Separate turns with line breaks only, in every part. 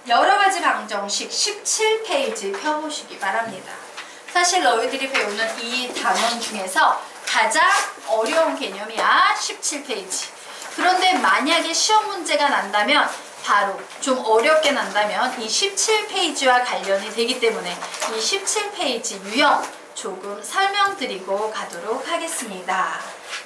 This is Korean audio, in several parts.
여러가지 방정식 17페이지 펴보시기 바랍니다. 사실 너희들이 배우는 이 단원 중에서 가장 어려운 개념이야. 17페이지. 그런데 만약에 시험 문제가 난다면 바로 좀 어렵게 난다면 이 17페이지와 관련이 되기 때문에 이 17페이지 유형 조금 설명드리고 가도록 하겠습니다.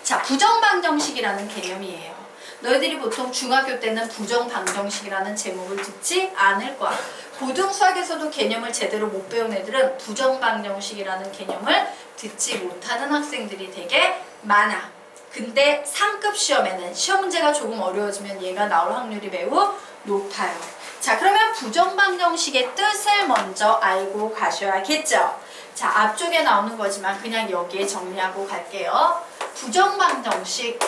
자, 부정방정식이라는 개념이에요. 너희들이 보통 중학교 때는 부정방정식이라는 제목을 듣지 않을 거야. 고등수학에서도 개념을 제대로 못 배운 애들은 부정방정식이라는 개념을 듣지 못하는 학생들이 되게 많아. 근데 상급 시험에는 시험 문제가 조금 어려워지면 얘가 나올 확률이 매우 높아요. 자, 그러면 부정방정식의 뜻을 먼저 알고 가셔야겠죠. 자, 앞쪽에 나오는 거지만 그냥 여기에 정리하고 갈게요. 부정방정식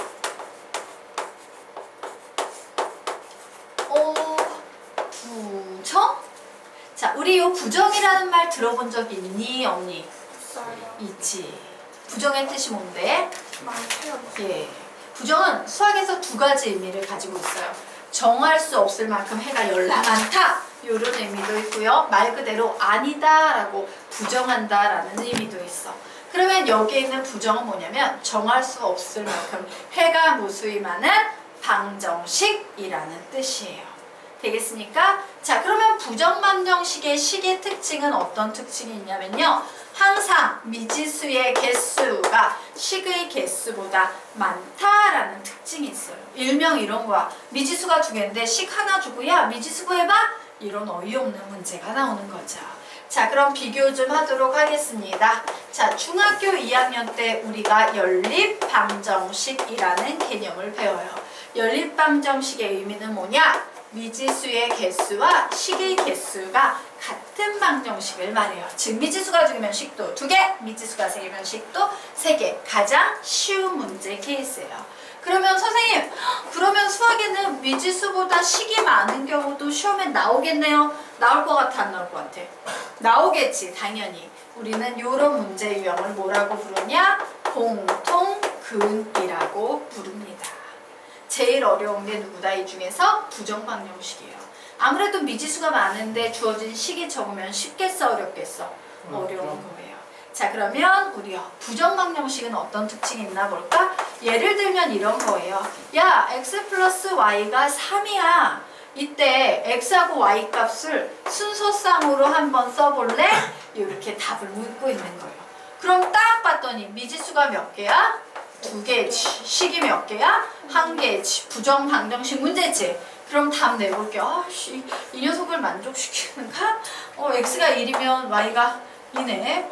부정? 자, 우리 이 부정이라는 말 들어본 적 있니, 언니?
없어요.
있지. 부정의 뜻이 뭔데?
많죠.
예. 부정은 수학에서 두 가지 의미를 가지고 있어요. 정할 수 없을 만큼 해가 열나 많다. 이런 의미도 있고요. 말 그대로 아니다 라고 부정한다 라는 의미도 있어. 그러면 여기에 있는 부정은 뭐냐면 정할 수 없을 만큼 해가 무수히 많은 방정식이라는 뜻이에요. 되겠습니까? 자, 그러면 부정방정식의 식의 특징은 어떤 특징이 있냐면요. 항상 미지수의 개수가 식의 개수보다 많다라는 특징이 있어요. 일명 이런 거야. 미지수가 두 개인데 식 하나 주고 야 미지수 구해봐? 이런 어이없는 문제가 나오는 거죠. 자, 그럼 비교 좀 하도록 하겠습니다. 자, 중학교 2학년 때 우리가 연립방정식이라는 개념을 배워요. 연립방정식의 의미는 뭐냐? 미지수의 개수와 식의 개수가 같은 방정식을 말해요. 즉 미지수가 2개면 식도 2개, 미지수가 3개면 식도 3개. 가장 쉬운 문제 케이스예요. 그러면 선생님, 그러면 수학에는 미지수보다 식이 많은 경우도 시험에 나오겠네요? 나올 것 같아, 안 나올 것 같아? 나오겠지, 당연히. 우리는 이런 문제 유형을 뭐라고 부르냐? 공통근이라고 부릅니다. 제일 어려운 게 누구다? 이 중에서 부정방정식이에요. 아무래도 미지수가 많은데 주어진 식이 적으면 쉽겠어, 어렵겠어? 어려운 거예요. 자, 그러면 우리요 부정방정식은 어떤 특징이 있나 볼까? 예를 들면 이런 거예요. 야, x 플러스 y가 3이야. 이때 x하고 y 값을 순서상으로 한번 써볼래? 이렇게 답을 묻고 있는 거예요. 그럼 딱 봤더니 미지수가 몇 개야? 2개지. 식이 몇 개야? 1개지. 부정방정식 문제지. 그럼 답 내볼게. 아씨, 이 녀석을 만족시키는가? x가 1이면 y가 2네.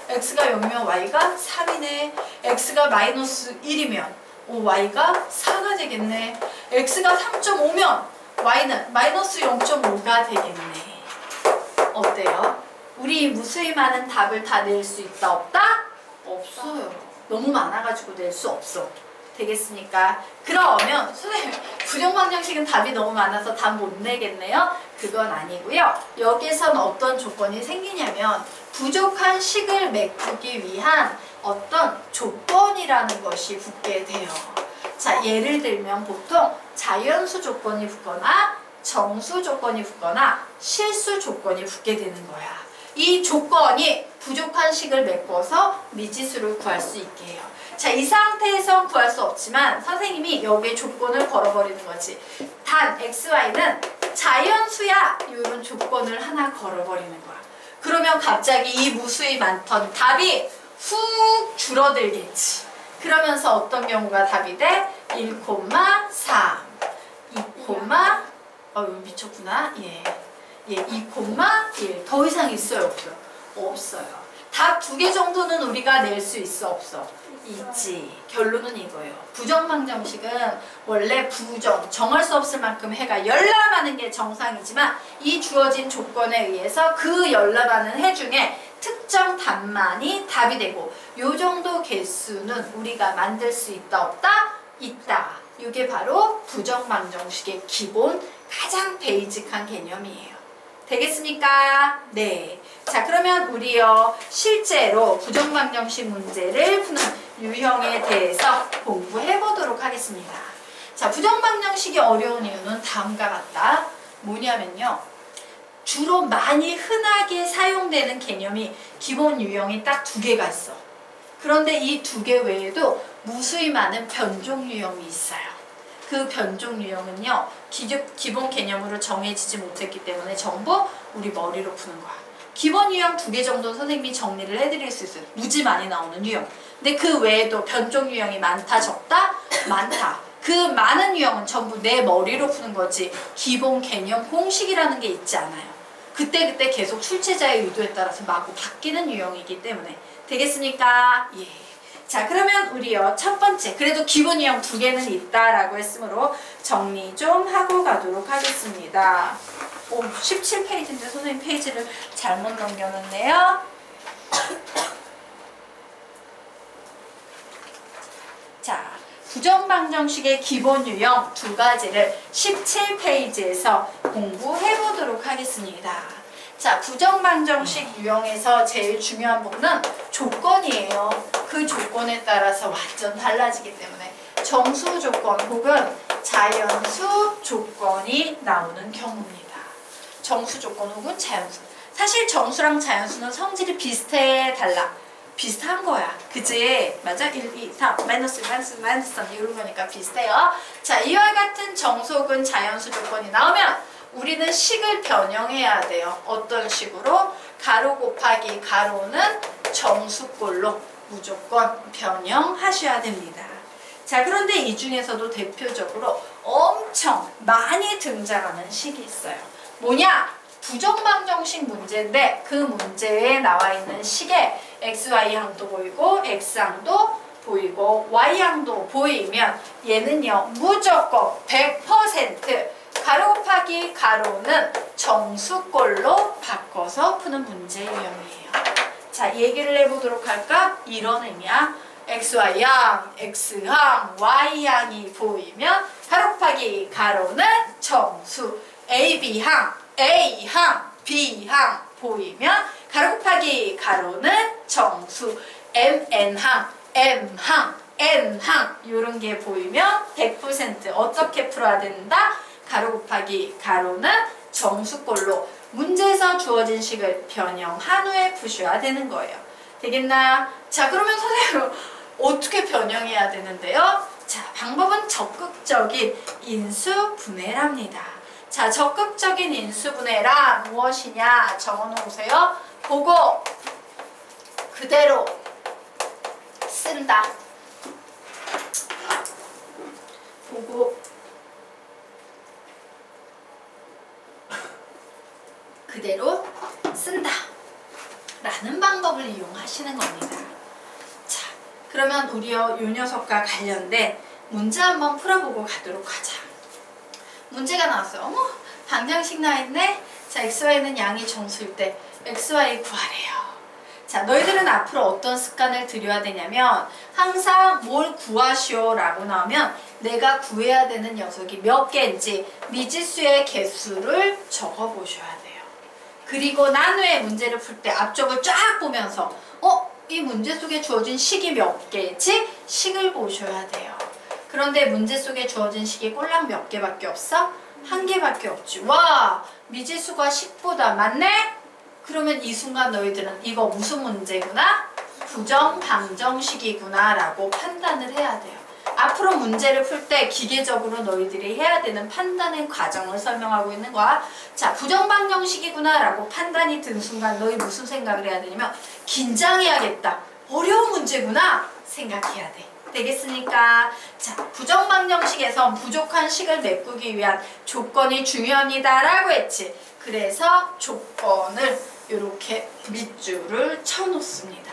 x가 0이면 y가 3이네. x가 마이너스 1이면 y가 4가 되겠네. x가 3.5면 y는 마이너스 0.5가 되겠네. 어때요? 우리 무수히 많은 답을 다 낼 수 있다, 없다? 없어요. 너무 많아가지고 낼 수 없어. 되겠습니까? 그러면 선생님, 부정방정식은 답이 너무 많아서 답 못 내겠네요? 그건 아니고요. 여기에선 어떤 조건이 생기냐면 부족한 식을 메꾸기 위한 어떤 조건이라는 것이 붙게 돼요. 자, 예를 들면 보통 자연수 조건이 붙거나 정수 조건이 붙거나 실수 조건이 붙게 되는 거야. 이 조건이 부족한 식을 메꿔서 미지수를 구할 수 있게 해요. 자, 이 상태에선 구할 수 없지만 선생님이 여기에 조건을 걸어버리는 거지. 단 x, y는 자연수야. 이런 조건을 하나 걸어버리는 거야. 그러면 갑자기 이 무수히 많던 답이 훅 줄어들겠지. 그러면서 어떤 경우가 답이 돼? 1,3, 2, 미쳤구나. 예, 2,1. 더 이상 있어요, 없어요? 없어요. 답 2개 정도는 우리가 낼 수 있어, 없어? 있지. 결론은 이거예요. 부정방정식은 원래 정할 수 없을 만큼 해가 열나많은 게 정상이지만 이 주어진 조건에 의해서 그 열나많은 해 중에 특정 답만이 답이 되고 요 정도 개수는 우리가 만들 수 있다, 없다? 있다. 이게 바로 부정방정식의 기본 가장 베이직한 개념이에요. 되겠습니까? 네. 자, 그러면 우리요 실제로 부정방정식 문제를 푸는 유형에 대해서 공부해 보도록 하겠습니다. 자, 부정방정식이 어려운 이유는 다음과 같다. 뭐냐면요. 주로 많이 흔하게 사용되는 개념이 기본 유형이 딱 두 개가 있어. 그런데 이 두 개 외에도 무수히 많은 변종 유형이 있어요. 그 변종 유형은요, 기본 개념으로 정해지지 못했기 때문에 전부 우리 머리로 푸는 거야. 기본 유형 두 개 정도 선생님이 정리를 해드릴 수 있어요. 무지 많이 나오는 유형. 근데 그 외에도 변종 유형이 많다, 적다? 많다. 그 많은 유형은 전부 내 머리로 푸는 거지 기본 개념 공식이라는 게 있지 않아요. 그때그때 계속 출제자의 의도에 따라서 마구 바뀌는 유형이기 때문에. 되겠습니까? 예. 자, 그러면 우리요 첫 번째, 그래도 기본 유형 두 개는 있다라고 했으므로 정리 좀 하고 가도록 하겠습니다. 오, 17페이지인데 선생님 페이지를 잘못 넘겨놨네요. 자, 부정방정식의 기본 유형 두 가지를 17페이지에서 공부해 보도록 하겠습니다. 자, 부정방정식 유형에서 제일 중요한 부분은 조건이에요. 그 조건에 따라서 완전 달라지기 때문에 정수 조건 혹은 자연수 조건이 나오는 경우입니다. 정수 조건 혹은 자연수. 사실 정수랑 자연수는 성질이 비슷해 달라. 비슷한 거야. 그지? 맞아? 1, 2, 3, 마이너스 3 이런 거니까 비슷해요. 자, 이와 같은 정수 혹은 자연수 조건이 나오면 우리는 식을 변형해야 돼요. 어떤 식으로? 가로 곱하기 가로는 정수꼴로 무조건 변형하셔야 됩니다. 자, 그런데 이 중에서도 대표적으로 엄청 많이 등장하는 식이 있어요. 뭐냐? 부정방정식 문제인데 그 문제에 나와 있는 식에 XY항도 보이고 X항도 보이고 Y항도 보이면 얘는요 무조건 100% 가로 곱하기 가로는 정수꼴로 바꿔서 푸는 문제 유형이에요. 자, 얘기를 해보도록 할까? 이런 의미야. XY항, X항, Y항이 보이면 가로 곱하기 가로는 정수. AB항, A항, B항 보이면 가로 곱하기 가로는 정수. MN항, M항, N항 이런 게 보이면 100% 어떻게 풀어야 된다? 가로 곱하기 가로는 정수꼴로 문제에서 주어진 식을 변형한 후에 푸셔야 되는 거예요. 되겠나요? 자, 그러면 선생님 어떻게 변형해야 되는데요? 자, 방법은 적극적인 인수분해랍니다. 자, 적극적인 인수분해란 무엇이냐 적어 놓으세요. 보고 그대로 쓴다. 보고 그대로 쓴다 라는 방법을 이용하시는 겁니다. 자, 그러면 우리요 요 녀석과 관련된 문제 한번 풀어보고 가도록 하자. 문제가 나왔어요. 어머, 방정식 나있네. 자, XY는 양이 정수일 때 XY 구하래요. 자, 너희들은 앞으로 어떤 습관을 들여야 되냐면 항상 뭘 구하시오 라고 나오면 내가 구해야 되는 녀석이 몇 개인지 미지수의 개수를 적어 보셔야 돼요. 그리고 난 후에 문제를 풀 때 앞쪽을 쫙 보면서 이 문제 속에 주어진 식이 몇 개지? 식을 보셔야 돼요. 그런데 문제 속에 주어진 식이 꼴랑 몇 개밖에 없어? 한 개밖에 없지. 와, 미지수가 10보다 많네? 그러면 이 순간 너희들은 이거 무슨 문제구나? 부정방정식이구나 라고 판단을 해야 돼요. 앞으로 문제를 풀 때 기계적으로 너희들이 해야 되는 판단의 과정을 설명하고 있는 거야. 자, 부정방정식이구나 라고 판단이 든 순간 너희 무슨 생각을 해야 되냐면 긴장해야겠다. 어려운 문제구나 생각해야 돼. 되겠습니까? 자, 부정방정식에선 부족한 식을 메꾸기 위한 조건이 중요합니다 라고 했지. 그래서 조건을 이렇게 밑줄을 쳐놓습니다.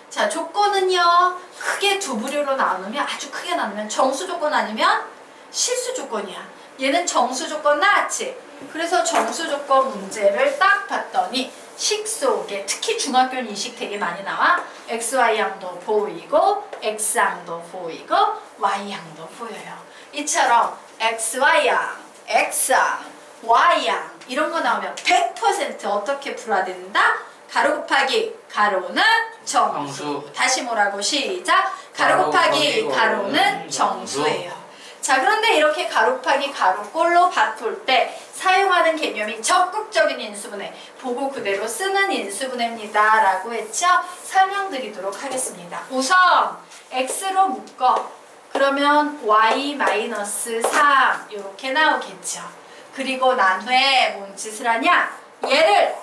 자, 조건은요 크게 두 부류로 나누면 아주 크게 나누면 정수 조건 아니면 실수 조건이야. 얘는 정수 조건 나왔지. 그래서 정수 조건 문제를 딱 봤더니 식 속에 특히 중학교는 이 식 되게 많이 나와. XY항도 보이고 X항도 보이고 Y항도 보여요. 이처럼 XY항, X항, Y항 이런 거 나오면 100% 어떻게 풀어야 된다? 가로 곱하기 가로는 정수. 다시 뭐라고? 시작. 가로 곱하기 가로는 정수예요. 자, 그런데 이렇게 가로파기 가로꼴로 바꿀 때 사용하는 개념이 적극적인 인수분해, 보고 그대로 쓰는 인수분해입니다 라고 했죠? 설명드리도록 하겠습니다. 우선 x로 묶어. 그러면 y-3 이렇게 나오겠죠. 그리고 난 후에 뭔 짓을 하냐? 얘를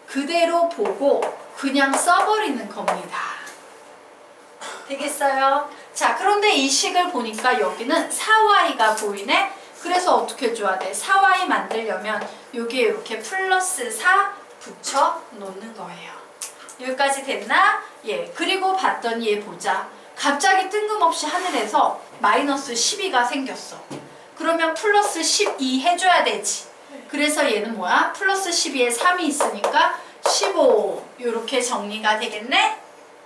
그대로 보고 그냥 써버리는 겁니다. 되겠어요? 자, 그런데 이 식을 보니까 여기는 4y가 보이네? 그래서 어떻게 해줘야 돼? 4y 만들려면 여기에 이렇게 플러스 4 붙여 놓는 거예요. 여기까지 됐나? 예. 그리고 봤더니 얘 보자. 갑자기 뜬금없이 하늘에서 마이너스 12가 생겼어. 그러면 플러스 12 해줘야 되지. 그래서 얘는 뭐야? 플러스 12에 3이 있으니까 15 이렇게 정리가 되겠네?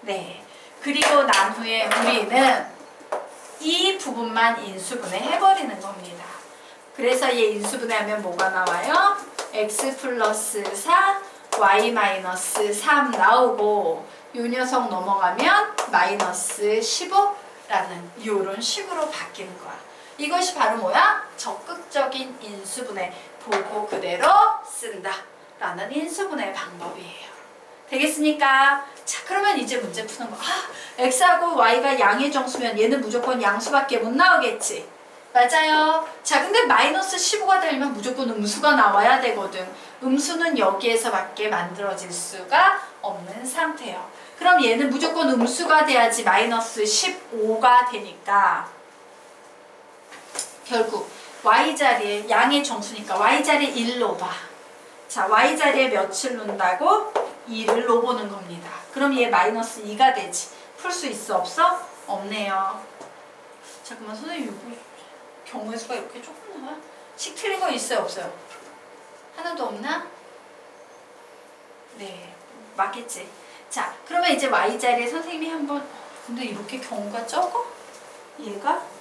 네. 그리고 난 후에 우리는 이 부분만 인수분해 해버리는 겁니다. 그래서 얘 인수분해하면 뭐가 나와요? x 플러스 4, y 마이너스 3 나오고 요 녀석 넘어가면 마이너스 15라는 이런 식으로 바뀌는 거야. 이것이 바로 뭐야? 적극적인 인수분해, 보고 그대로 쓴다 라는 인수분해 방법이에요. 되겠습니까? 자, 그러면 이제 문제 푸는 거. x하고 y가 양의 정수면 얘는 무조건 양수밖에 못 나오겠지. 맞아요. 자, 근데 마이너스 15가 되려면 무조건 음수가 나와야 되거든. 음수는 여기에서밖에 만들어질 수가 없는 상태예요. 그럼 얘는 무조건 음수가 돼야지 마이너스 15가 되니까 결국 y자리에 양의 정수니까 y자리에 1 놓봐. 자, y자리에 몇을 놓는다고? 2를 놓보는 겁니다. 그럼 얘 마이너스 2가 되지. 풀 수 있어 없어? 없네요. 잠깐만 선생님 이거 경우의 수가 이렇게 조금 나와? 식 틀린 거 있어요 없어요? 하나도 없나? 네, 맞겠지. 자, 그러면 이제 y자리에 선생님이 한번 근데 이렇게 경우가 적어? 얘가?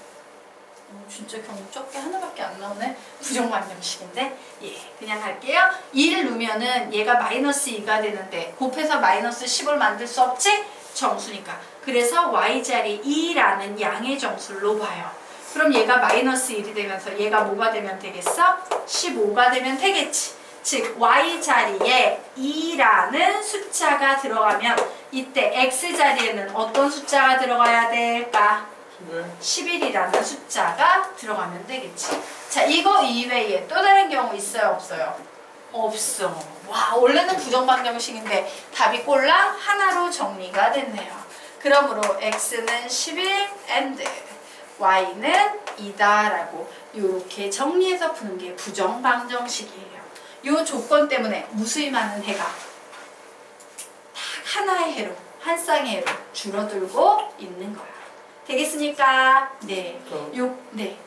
진짜 경우 적게 하나밖에 안 나오네. 부정반정식인데 예, 그냥 할게요. 2를 놓으면은 얘가 마이너스 2가 되는데 곱해서 마이너스 10을 만들 수 없지? 정수니까. 그래서 y자리 2라는 양의 정수를 놓아요. 그럼 얘가 마이너스 1이 되면서 얘가 뭐가 되면 되겠어? 15가 되면 되겠지. 즉 y자리에 2라는 숫자가 들어가면 이때 x자리에는 어떤 숫자가 들어가야 될까? 11이라는 숫자가 들어가면 되겠지. 자, 이거 이외에 또 다른 경우 있어요 없어요? 없어. 와, 원래는 부정방정식인데 답이 꼴랑 하나로 정리가 됐네요. 그러므로 x는 11 and y는 2다 라고 이렇게 정리해서 푸는 게 부정방정식이에요. 이 조건 때문에 무수히 많은 해가 딱 하나의 해로, 한 쌍의 해로 줄어들고 있는 거야. 되겠습니까? 네. 네.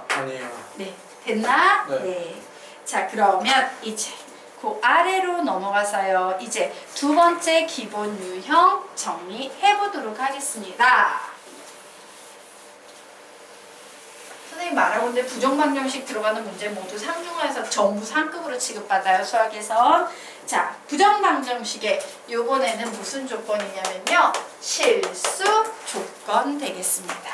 아니에요.
네. 됐나?
네.
네. 자, 그러면 이제 그 아래로 넘어가서요. 이제 두 번째 기본 유형 정리해 보도록 하겠습니다. 선생님 말하고 있는데 부정방정식 들어가는 문제 모두 상중하에서 전부 상급으로 취급받아요. 수학에선. 자, 부정방정식에 요번에는 무슨 조건이냐면요. 실수 조건 되겠습니다.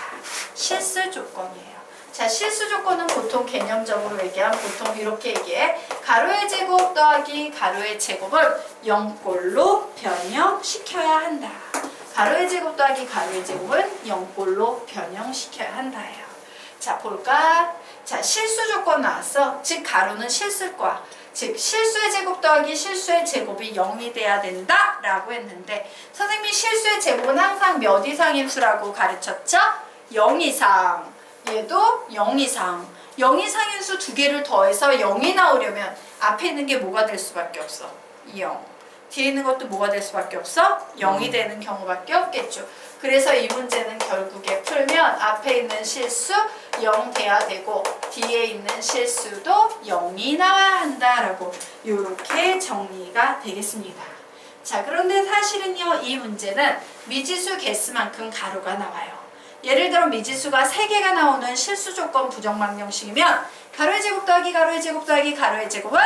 실수 조건이에요. 자, 실수 조건은 보통 개념적으로 얘기하면 보통 이렇게 얘기해. 가로의 제곱 더하기 가로의 제곱을 0꼴로 변형시켜야 한다. 가로의 제곱 더하기 가로의 제곱은 0꼴로 변형시켜야 한다예요. 자, 볼까? 자, 실수 조건 나왔어. 즉 가로는 실수일 거야. 즉 실수의 제곱 더하기 실수의 제곱이 0이 돼야 된다 라고 했는데 선생님이 실수의 제곱은 항상 몇 이상인 수라고 가르쳤죠? 0 이상. 얘도 0 이상. 0 이상인 수 두 개를 더해서 0이 나오려면 앞에 있는 게 뭐가 될 수밖에 없어? 0. 뒤에 있는 것도 뭐가 될 수밖에 없어? 0이 되는 경우밖에 없겠죠. 그래서 이 문제는 결국에 풀면 앞에 있는 실수 0 돼야 되고 뒤에 있는 실수도 0이 나와야 한다라고 이렇게 정리가 되겠습니다. 자, 그런데 사실은요, 이 문제는 미지수 개수만큼 가로가 나와요. 예를 들어 미지수가 3개가 나오는 실수 조건 부정방정식이면 가로의 제곱 더하기 가로의 제곱 더하기 가로의 제곱은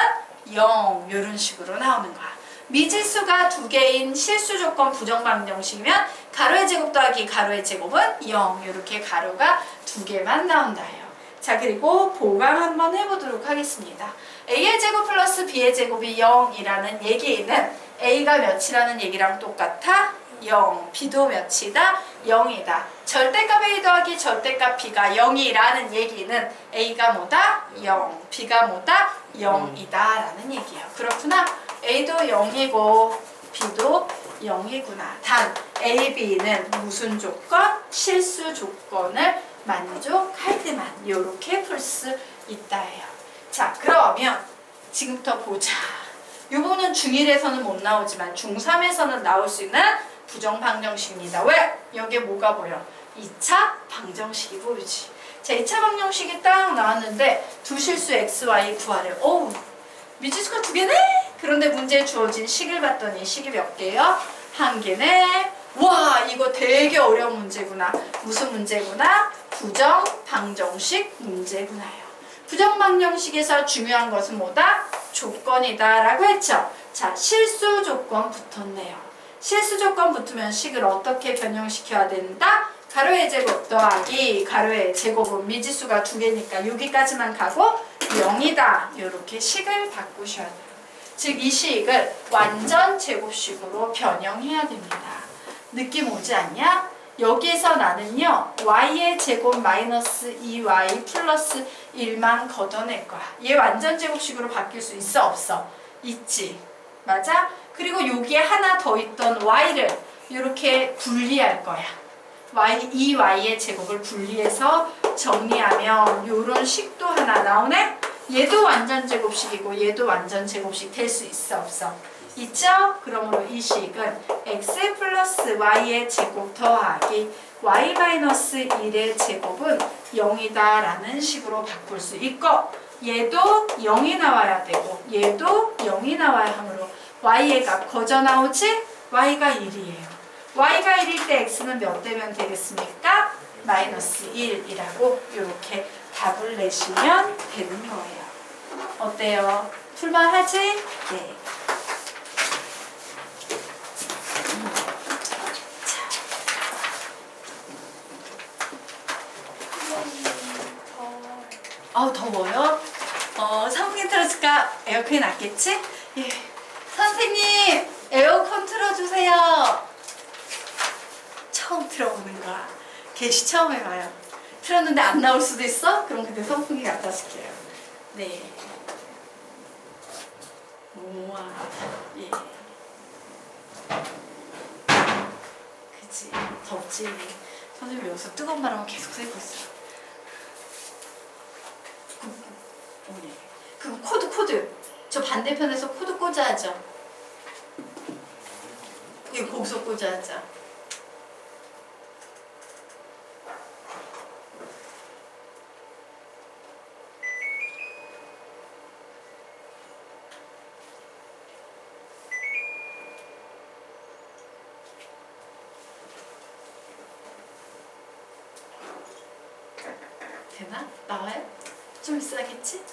0 이런 식으로 나오는 거야. 미지수가 두 개인 실수 조건 부정 방정식이면 가로의 제곱 더하기 가로의 제곱은 0. 이렇게 가로가 두 개만 나온다요. 자, 그리고 보강 한번 해보도록 하겠습니다. a의 제곱 플러스 b의 제곱이 0이라는 얘기는 a가 몇이라는 얘기랑 똑같아? 0. b도 몇이다? 0이다. 절대값 a 더하기 절대값 b가 0이라는 얘기는 a가 뭐다? 0. b가 뭐다? 0이다 라는 얘기예요. 그렇구나. a도 0이고 b도 0이구나. 단 a, b는 무슨 조건? 실수 조건을 만족할 때만 이렇게 풀 수 있다예요. 자, 그러면 지금부터 보자. 이 부분은 중1에서는 못 나오지만 중3에서는 나올 수 있는 부정방정식입니다. 왜? 여기에 뭐가 보여? 2차 방정식이 보이지. 자, 2차 방정식이 딱 나왔는데 두 실수 x, y 구하래. 어우, 미지수가 두 개네? 그런데 문제에 주어진 식을 봤더니 식이 몇 개요? 한 개네. 와, 이거 되게 어려운 문제구나. 무슨 문제구나? 부정방정식 문제구나요. 부정방정식에서 중요한 것은 뭐다? 조건이다 라고 했죠. 자, 실수 조건 붙었네요. 실수 조건 붙으면 식을 어떻게 변형시켜야 된다? 가로의 제곱 더하기 가로의 제곱은 미지수가 두 개니까 여기까지만 가고 0이다. 이렇게 식을 바꾸셔야 돼요. 즉 이 식을 완전 제곱식으로 변형해야 됩니다. 느낌 오지 않냐? 여기에서 나는요 y의 제곱 마이너스 2y 플러스 1만 걷어낼 거야. 얘 완전 제곱식으로 바뀔 수 있어 없어? 있지. 맞아? 그리고 여기에 하나 더 있던 y를 이렇게 분리할 거야. 이 y의 제곱을 분리해서 정리하면 이런 식도 하나 나오네? 얘도 완전 제곱식이고 얘도 완전 제곱식 될 수 있어 없어? 있죠? 그러므로 이 식은 x 플러스 y의 제곱 더하기 y 마이너스 1의 제곱은 0이다 라는 식으로 바꿀 수 있고 얘도 0이 나와야 되고 얘도 0이 나와야 하므로 y의 값 거저 나오지? y가 1이에요. y가 1일 때 x는 몇 되면 되겠습니까? 마이너스 1이라고 이렇게 답을 내시면 되는 거예요. 어때요? 풀만하지? 네. 더워요? 선풍기 틀어줄까? 에어컨이 낫겠지? 예. 선생님, 에어컨 틀어주세요. 처음 틀어보는 거야. 개시 처음 해봐요. 틀었는데 안 나올 수도 있어? 그럼 그때 선풍기 갖다 줄게요. 네. 우와. 예. 그치. 덥지. 선생님 여기서 뜨거운 바람을 계속 쐬고 있어. 그럼 코드. 저 반대편에서 코드 꽂아야죠. 이거 거기서 꽂아야죠. 되나? 나와요? 좀 있어야겠지?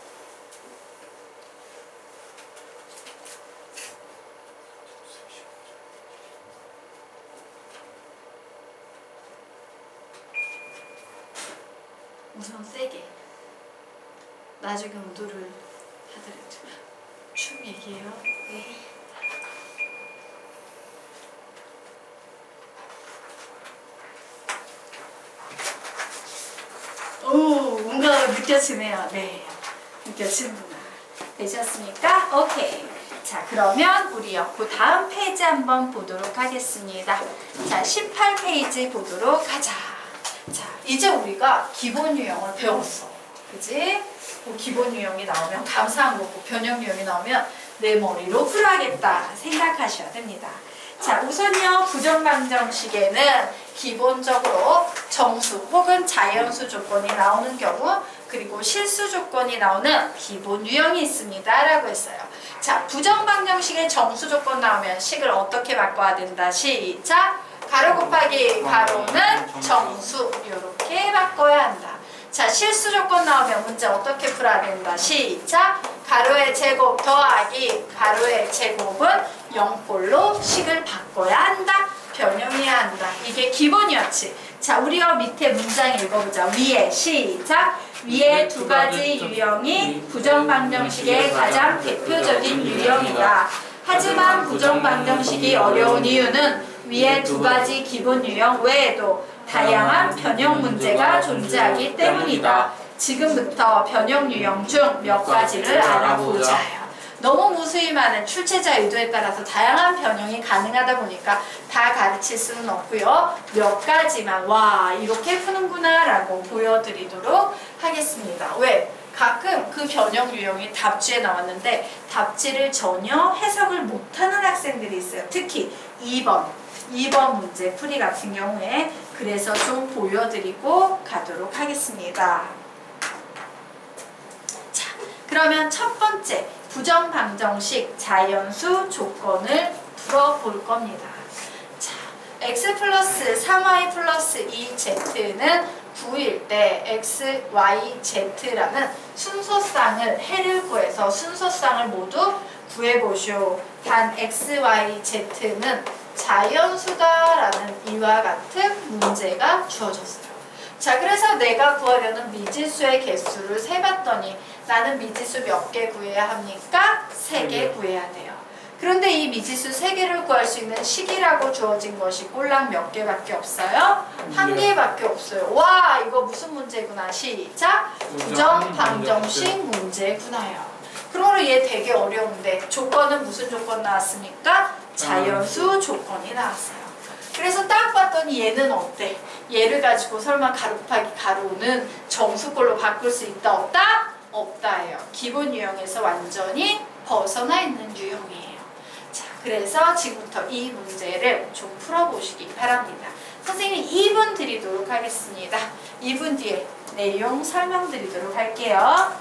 우선 세게. 나중에 온도를 하더라도. 춤 얘기해요? 네. 오, 뭔가 느껴지네요. 네. 느껴지는구나. 되셨습니까? 오케이. 자, 그러면 우리요. 그 다음 페이지 한번 보도록 하겠습니다. 자, 18페이지 보도록 하자. 자, 이제 우리가 기본 유형을 배웠어. 그지? 그 기본 유형이 나오면 감사한 거고 변형 유형이 나오면 내 머리로 풀어야겠다 생각하셔야 됩니다. 자, 우선요. 부정방정식에는 기본적으로 정수 혹은 자연수 조건이 나오는 경우 그리고 실수 조건이 나오는 기본 유형이 있습니다 라고 했어요. 자, 부정방정식에 정수 조건 나오면 식을 어떻게 바꿔야 된다. 시작! 가로 곱하기 가로는 정수 이렇게 바꿔야 한다. 자, 실수 조건 나오면 문제 어떻게 풀어야 된다. 시작! 가로의 제곱 더하기 가로의 제곱은 영꼴로 식을 바꿔야 한다. 변형해야 한다. 이게 기본이었지. 자, 우리가 밑에 문장 읽어보자. 위에 시작. 위에 두 가지 유형이 부정방정식의 가장 대표적인 유형이다. 하지만 부정방정식이 어려운 이유는 위에 두 가지 기본 유형 외에도 다양한 변형 문제가 존재하기 때문이다. 지금부터 변형 유형 중 몇 가지를 알아보자요. 너무 무수히 많은 출제자 의도에 따라서 다양한 변형이 가능하다 보니까 다 가르칠 수는 없고요. 몇 가지만 와 이렇게 푸는구나 라고 보여드리도록 하겠습니다. 왜? 가끔 그 변형 유형이 답지에 나왔는데 답지를 전혀 해석을 못하는 학생들이 있어요. 특히 2번 문제 풀이 같은 경우에 그래서 좀 보여드리고 가도록 하겠습니다. 자, 그러면 첫 번째 부정방정식 자연수 조건을 풀어볼 겁니다. 자, x 플러스 3y 플러스 2z는 9일 때 x, y, z라는 순서쌍을 해를 구해서 순서쌍을 모두 구해보시오. 단 x, y, z는 자연수다라는 이와 같은 문제가 주어졌어요. 자, 그래서 내가 구하려는 미지수의 개수를 세봤더니 나는 미지수 몇 개 구해야 합니까? 3개 구해야 돼요. 그런데 이 미지수 3개를 구할 수 있는 식이라고 주어진 것이 꼴랑 몇 개밖에 없어요? 1개밖에 없어요. 와, 이거 무슨 문제구나. 시작! 부정방정식 문제구나요. 그러므로 얘 되게 어려운데 조건은 무슨 조건 나왔습니까? 자연수 조건이 나왔어요. 그래서 딱 봤더니 얘는 어때? 얘를 가지고 설마 가로 곱하기 가로는 정수꼴로 바꿀 수 있다 없다? 없다예요. 기본 유형에서 완전히 벗어나 있는 유형이에요. 자, 그래서 지금부터 이 문제를 좀 풀어보시기 바랍니다. 선생님이 2분 드리도록 하겠습니다. 2분 뒤에 내용 설명드리도록 할게요.